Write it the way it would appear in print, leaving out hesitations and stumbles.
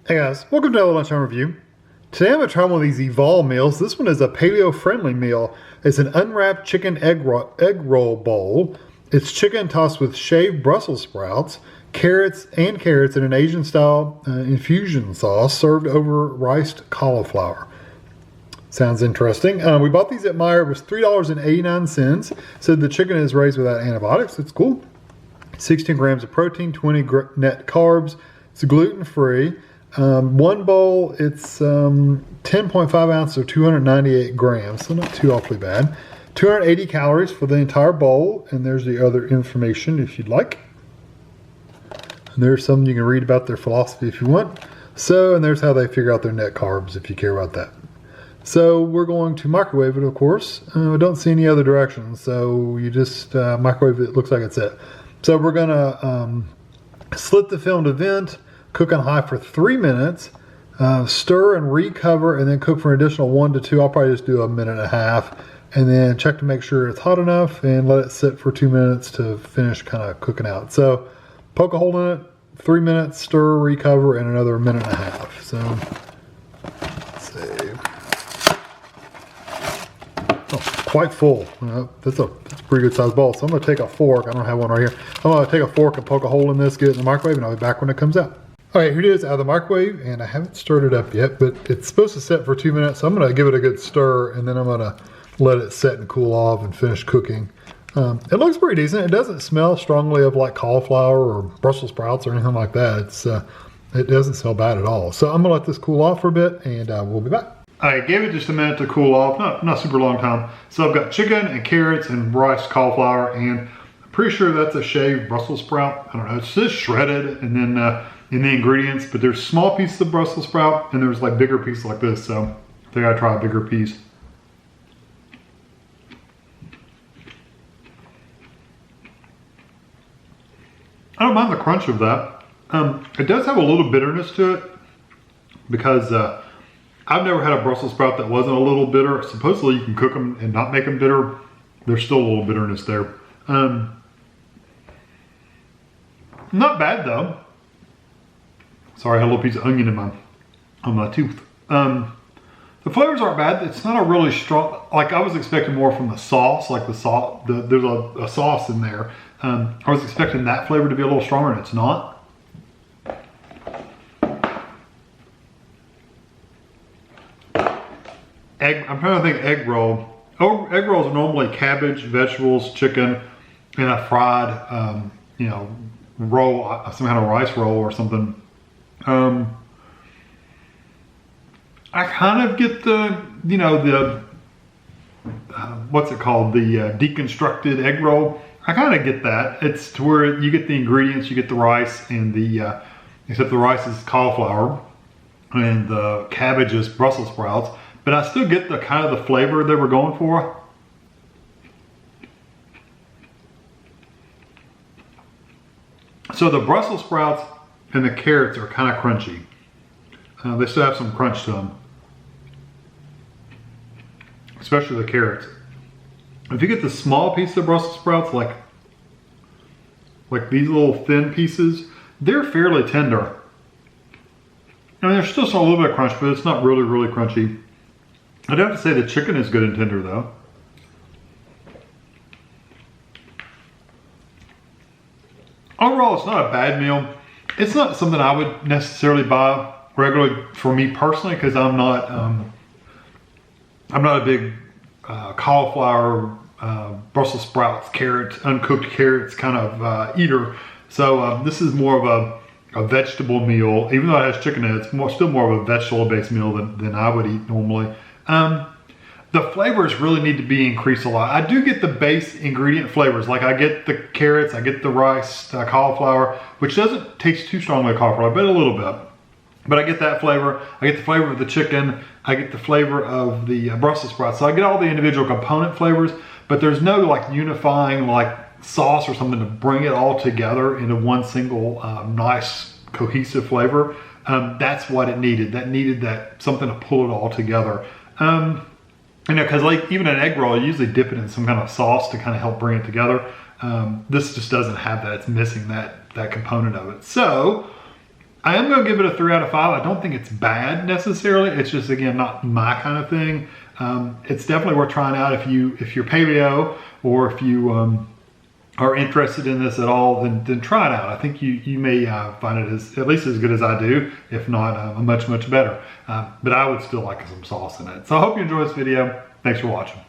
Hey guys, welcome to the Lunchtime Review. Today I'm going to try one of these Evol meals. This one is a paleo friendly meal. It's an unwrapped chicken egg roll bowl. It's chicken tossed with shaved Brussels sprouts, carrots in an Asian style infusion sauce served over riced cauliflower. Sounds interesting. We bought these at Meijer. It was $3.89. Said the chicken is raised without antibiotics. It's cool. 16 grams of protein, 20 net carbs. It's gluten free. One bowl, it's 10.5 ounces or 298 grams, so not too awfully bad. 280 calories for the entire bowl, and there's the other information if you'd like. And there's something you can read about their philosophy if you want. So, and there's how they figure out their net carbs if you care about that. So we're going to microwave it, of course. I don't see any other directions, so you just microwave it. It looks like it's it. So we're gonna slit the film to vent, cook on high for 3 minutes, stir and recover, and then cook for an additional 1 to 2. I'll probably just do a minute and a half, and then check to make sure it's hot enough and let it sit for 2 minutes to finish kind of cooking out. So poke a hole in it, 3 minutes, stir, recover, and another minute and a half. So let's see. Oh, quite full. That's a pretty good sized bowl. So I'm going to take a fork. I don't have one right here. I'm going to take a fork and poke a hole in this, get it in the microwave, and I'll be back when it comes out. All right, here it is out of the microwave, and I haven't stirred it up yet, but it's supposed to set for 2 minutes. So I'm going to give it a good stir, and then I'm going to let it set and cool off and finish cooking. It looks pretty decent. It doesn't smell strongly of like cauliflower or Brussels sprouts or anything like that. It doesn't smell bad at all. So I'm going to let this cool off for a bit, and we'll be back. I gave it just a minute to cool off, not super long time. So I've got chicken and carrots and rice cauliflower, and I'm pretty sure that's a shaved Brussels sprout. I don't know, it's just shredded, and then in the ingredients, but there's small pieces of Brussels sprout and there's like bigger pieces like this, so I think I'll try a bigger piece. I don't mind the crunch of that. It does have a little bitterness to it because I've never had a Brussels sprout that wasn't a little bitter. Supposedly you can cook them and not make them bitter. There's still a little bitterness there. Not bad though. Sorry, I had a little piece of onion on my tooth. The flavors aren't bad. It's not a really strong, like I was expecting more from the sauce, like there's a sauce in there. I was expecting that flavor to be a little stronger, and it's not. I'm trying to think egg roll. Oh, egg rolls are normally cabbage, vegetables, chicken, and a fried, roll, some kind of rice roll or something. I kind of get what's it called? The deconstructed egg roll. I kind of get that. It's to where you get the ingredients, you get the rice and except the rice is cauliflower and the cabbage is Brussels sprouts, but I still get the kind of the flavor they were going for. So the Brussels sprouts and the carrots are kind of crunchy. They still have some crunch to them, especially the carrots. If you get the small piece of Brussels sprouts, like these little thin pieces, they're fairly tender. I mean, there's still a little bit of crunch, but it's not really, really crunchy. I'd have to say the chicken is good and tender though. Overall, it's not a bad meal. It's not something I would necessarily buy regularly for me personally, because I'm not a big cauliflower, Brussels sprouts, carrots, uncooked carrots kind of eater. So this is more of a vegetable meal, even though it has chicken in it. It's still more of a vegetable-based meal than I would eat normally. The flavors really need to be increased a lot. I do get the base ingredient flavors, like I get the carrots, I get the rice, cauliflower, which doesn't taste too strongly like cauliflower, but a little bit. But I get that flavor, I get the flavor of the chicken, I get the flavor of the Brussels sprouts. So I get all the individual component flavors, but there's no like unifying like sauce or something to bring it all together into one single nice cohesive flavor. That's what it needed. That needed something to pull it all together. Because like even an egg roll, you usually dip it in some kind of sauce to kind of help bring it together. This just doesn't have that. It's missing that component of it. So I am going to give it a 3 out of 5. I don't think it's bad necessarily. It's just, again, not my kind of thing. It's definitely worth trying out if you're paleo, or if you are interested in this at all, then try it out. I think you may find it at least as good as I do, if not much better. But I would still like some sauce in it. So I hope you enjoy this video. Thanks for watching.